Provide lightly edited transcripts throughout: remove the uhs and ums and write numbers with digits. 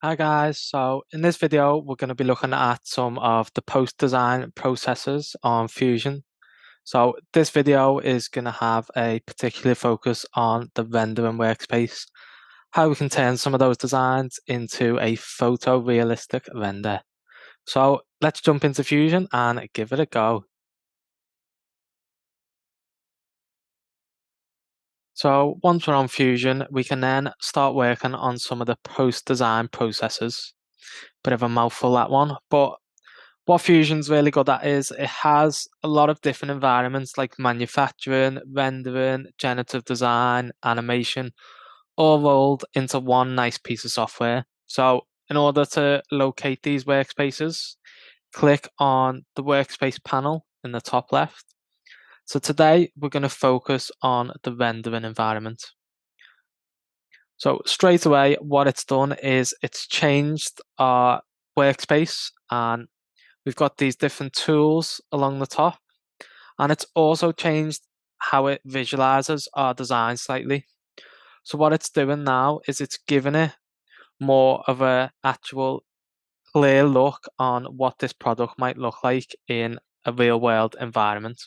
Hi guys, so in this video we're going to be looking at some of the post-design processes on Fusion. So this video is going to have a particular focus on the rendering workspace, how we can turn some of those designs into a photorealistic render. So let's jump into Fusion and give it a go. So once we're on Fusion, we can then start working on some of the post-design processes. Bit of a mouthful, that one, but what Fusion's really good at is it has a lot of different environments like manufacturing, rendering, generative design, animation, all rolled into one nice piece of software. So in order to locate these workspaces, click on the workspace panel in the top left. So today we're going to focus on the rendering environment. So straight away, what it's done is it's changed our workspace, and we've got these different tools along the top, and it's also changed how it visualizes our design slightly. So what it's doing now is it's giving it more of a actual clear look on what this product might look like in a real world environment.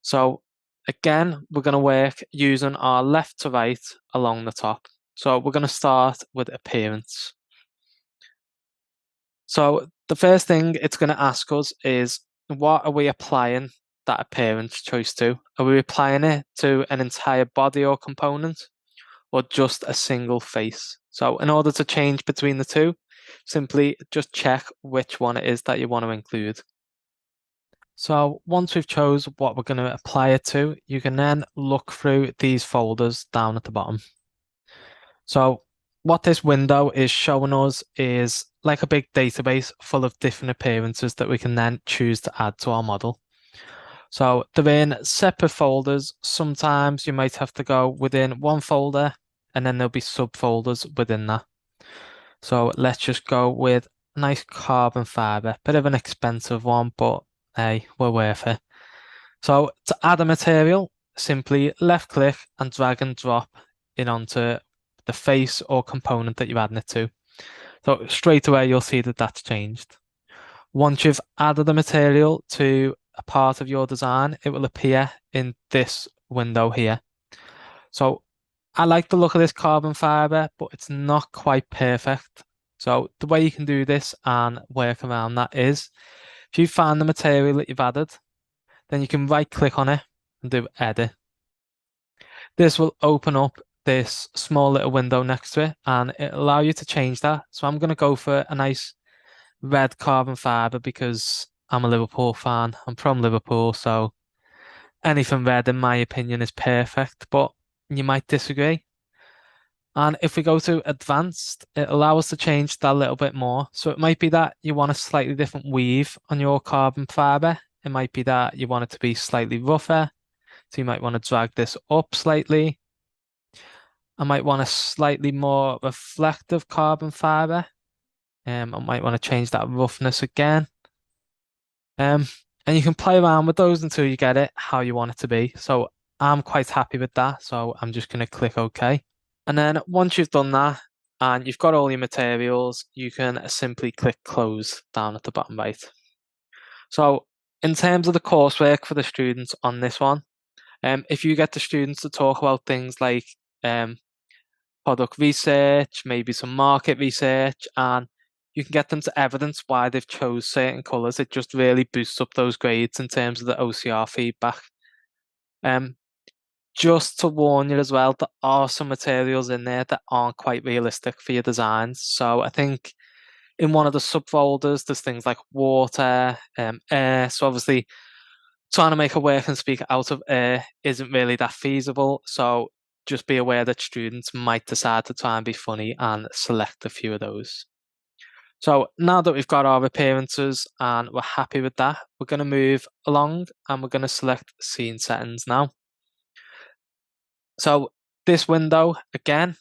So again, we're going to work using our left to right along the top. So we're going to start with appearance. So the first thing it's going to ask us is, what are we applying that appearance choice to? Are we applying it to an entire body or component, or just a single face? So in order to change between the two, simply just check which one it is that you want to include. So once we've chose what we're going to apply it to, you can then look through these folders down at the bottom. So what this window is showing us is like a big database full of different appearances that we can then choose to add to our model. So they're in separate folders. Sometimes you might have to go within one folder and then there'll be subfolders within that. So let's just go with a nice carbon fiber, bit of an expensive one, but hey, we're worth it. So to add a material, simply left click and drag and drop it onto the face or component that you're adding it to. So straight away, you'll see that that's changed. Once you've added the material to a part of your design, it will appear in this window here. So I like the look of this carbon fiber, but it's not quite perfect. So the way you can do this and work around that is, if you find the material that you've added, then you can right click on it and do edit. This will open up this small little window next to it, and it'll allow you to change that. So I'm going to go for a nice red carbon fiber because I'm a Liverpool fan. I'm from Liverpool, so anything red, in my opinion, is perfect, but you might disagree. And if we go to advanced, it allows us to change that a little bit more. So it might be that you want a slightly different weave on your carbon fiber. It might be that you want it to be slightly rougher. So you might want to drag this up slightly. I might want a slightly more reflective carbon fiber. I might want to change that roughness again. And you can play around with those until you get it how you want it to be. So I'm quite happy with that. So I'm just going to click OK. And then once you've done that and you've got all your materials, you can simply click close down at the bottom right. So in terms of the coursework for the students on this one, if you get the students to talk about things like product research, maybe some market research, and you can get them to evidence why they've chose certain colors, it just really boosts up those grades in terms of the OCR feedback. Just to warn you as well, there are some materials in there that aren't quite realistic for your designs. So I think in one of the subfolders, there's things like water, air. So obviously trying to make a work and speak out of air isn't really that feasible. So just be aware that students might decide to try and be funny and select a few of those. So now that we've got our appearances and we're happy with that, we're going to move along and we're going to select scene settings now. So this window, again,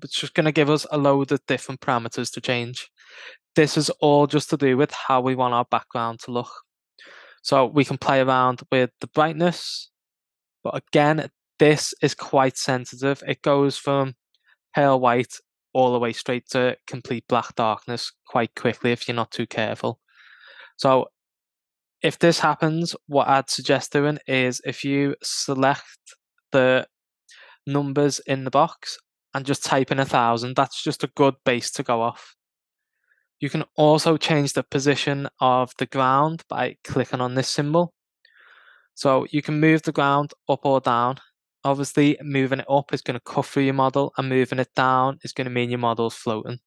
it's just going to give us a load of different parameters to change. This is all just to do with how we want our background to look. So we can play around with the brightness, but again, this is quite sensitive. It goes from pale white all the way straight to complete black darkness quite quickly if you're not too careful. So if this happens, what I'd suggest doing is if you select the numbers in the box and just type in 1,000, that's just a good base to go off. You can also change the position of the ground by clicking on this symbol. So you can move the ground up or down. Obviously, moving it up is going to cut through your model, and moving it down is going to mean your model's floating.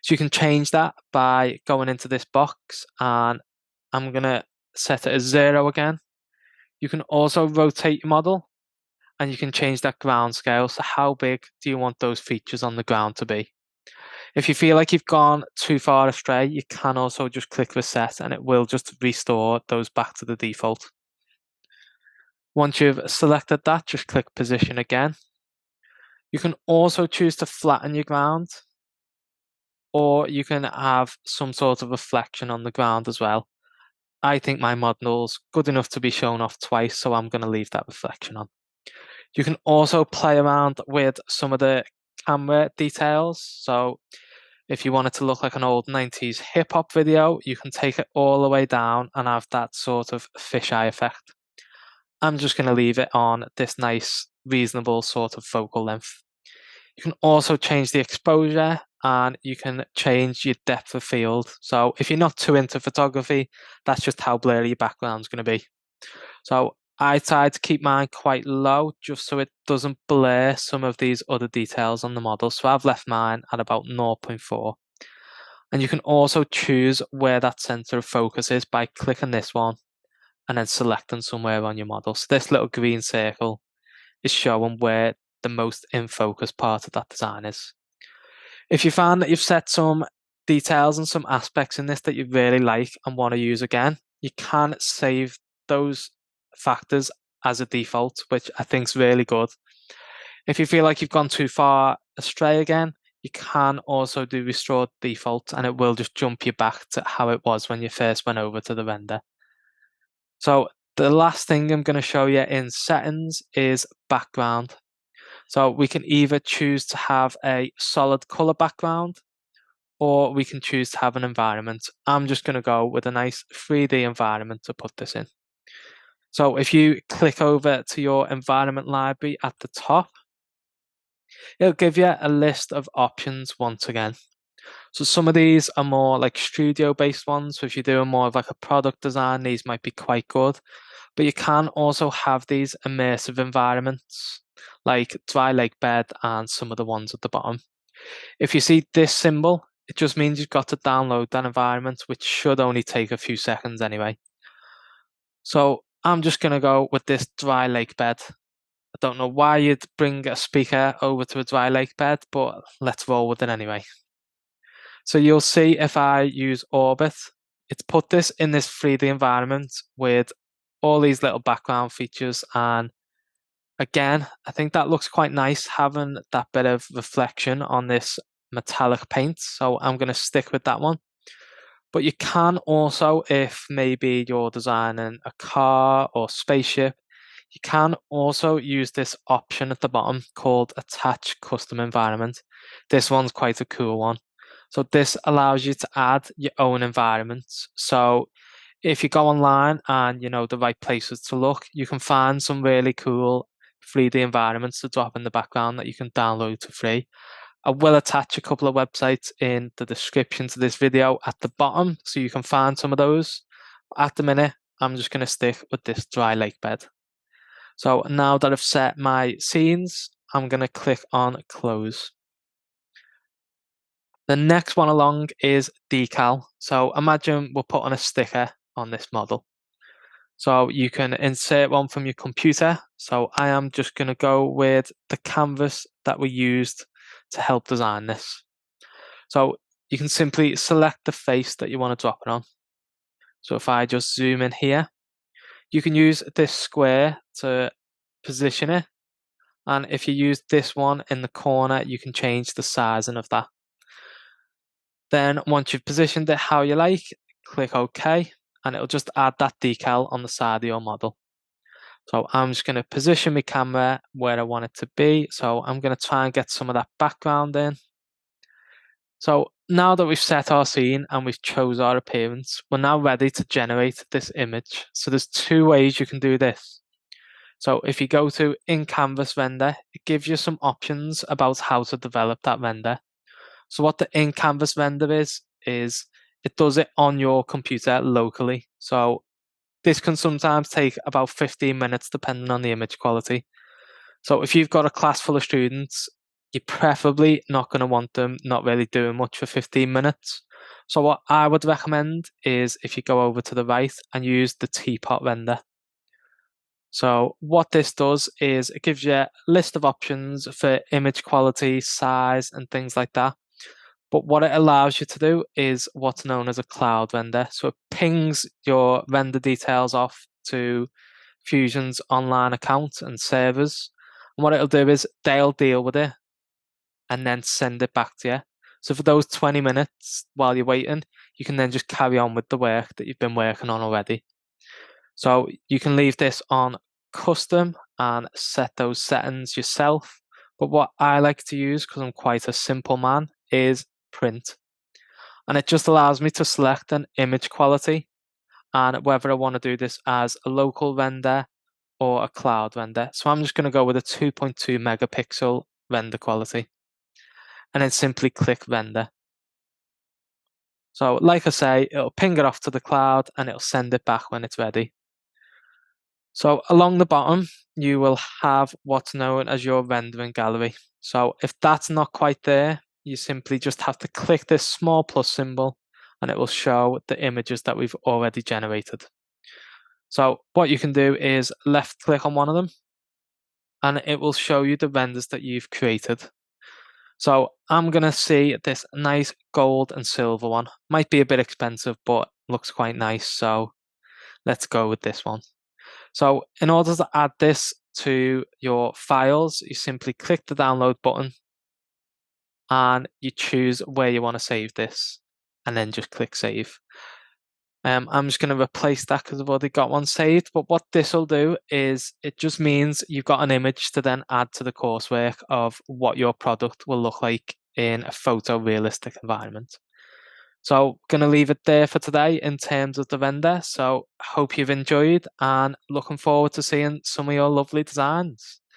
So you can change that by going into this box, and I'm going to set it as 0 again. You can also rotate your model, and you can change that ground scale. So how big do you want those features on the ground to be? If you feel like you've gone too far astray, you can also just click reset and it will just restore those back to the default. Once you've selected that, just click position again. You can also choose to flatten your ground, or you can have some sort of reflection on the ground as well. I think my model's good enough to be shown off twice, so I'm going to leave that reflection on. You can also play around with some of the camera details. So if you want it to look like an old 90s hip hop video, you can take it all the way down and have that sort of fisheye effect. I'm just going to leave it on this nice, reasonable sort of focal length. You can also change the exposure and you can change your depth of field. So if you're not too into photography, that's just how blurry your background's going to be. So I try to keep mine quite low just so it doesn't blur some of these other details on the model. So I've left mine at about 0.4. And you can also choose where that center of focus is by clicking this one and then selecting somewhere on your model. So this little green circle is showing where the most in focus part of that design is. If you find that you've set some details and some aspects in this that you really like and want to use again, you can save those factors as a default, which I think is really good. If you feel like you've gone too far astray again, you can also do restore default and it will just jump you back to how it was when you first went over to the render. So the last thing I'm going to show you in settings is background. So we can either choose to have a solid color background or we can choose to have an environment. I'm just going to go with a nice 3D environment to put this in. So if you click over to your environment library at the top, it'll give you a list of options once again. So some of these are more like studio-based ones. So if you're doing more of like a product design, these might be quite good. But you can also have these immersive environments like dry lake bed and some of the ones at the bottom. If you see this symbol, it just means you've got to download that environment, which should only take a few seconds anyway. So I'm just going to go with this dry lake bed. I don't know why you'd bring a speaker over to a dry lake bed, but let's roll with it anyway. So you'll see if I use Orbit, it's put this in this 3D environment with all these little background features. And again, I think that looks quite nice, having that bit of reflection on this metallic paint. So I'm going to stick with that one. But you can also, if maybe you're designing a car or spaceship, you can also use this option at the bottom called Attach Custom Environment. This one's quite a cool one. So this allows you to add your own environments. So if you go online and you know the right places to look, you can find some really cool 3D environments to drop in the background that you can download for free. I will attach a couple of websites in the description to this video at the bottom so you can find some of those. At the minute, I'm just going to stick with this dry lake bed. So now that I've set my scenes, I'm going to click on close. The next one along is Decal. So imagine we're putting a sticker on this model. So you can insert one from your computer. So I am just going to go with the canvas that we used to help design this. So you can simply select the face that you want to drop it on. So if I just zoom in here, you can use this square to position it. And if you use this one in the corner, you can change the sizing of that. Then once you've positioned it how you like, click OK, and it'll just add that decal on the side of your model. So I'm just going to position my camera where I want it to be. So I'm going to try and get some of that background in. So now that we've set our scene and we've chose our appearance, we're now ready to generate this image. So there's two ways you can do this. So if you go to in-canvas render, it gives you some options about how to develop that render. So what the in-canvas render is it does it on your computer locally. So this can sometimes take about 15 minutes depending on the image quality. So if you've got a class full of students, you're preferably not going to want them not really doing much for 15 minutes. So what I would recommend is if you go over to the right and use the teapot render. So what this does is it gives you a list of options for image quality, size, and things like that. But what it allows you to do is what's known as a cloud render. So it pings your render details off to Fusion's online account and servers. And what it'll do is they'll deal with it and then send it back to you. So for those 20 minutes while you're waiting, you can then just carry on with the work that you've been working on already. So you can leave this on custom and set those settings yourself. But what I like to use, because I'm quite a simple man, is print. And it just allows me to select an image quality and whether I want to do this as a local render or a cloud render. So I'm just going to go with a 2.2 megapixel render quality and then simply click render. So like I say, it'll ping it off to the cloud and it'll send it back when it's ready. So along the bottom, you will have what's known as your rendering gallery. So if that's not quite there, you simply just have to click this small plus symbol and it will show the images that we've already generated. So what you can do is left click on one of them and it will show you the renders that you've created. So I'm going to see this nice gold and silver one. Might be a bit expensive, but looks quite nice. So let's go with this one. So in order to add this to your files, you simply click the download button and you choose where you want to save this and then just click save. I'm just going to replace that because I've already got one saved. But what this will do is it just means you've got an image to then add to the coursework of what your product will look like in a photorealistic environment. So going to leave it there for today in terms of the render. So hope you've enjoyed and looking forward to seeing some of your lovely designs.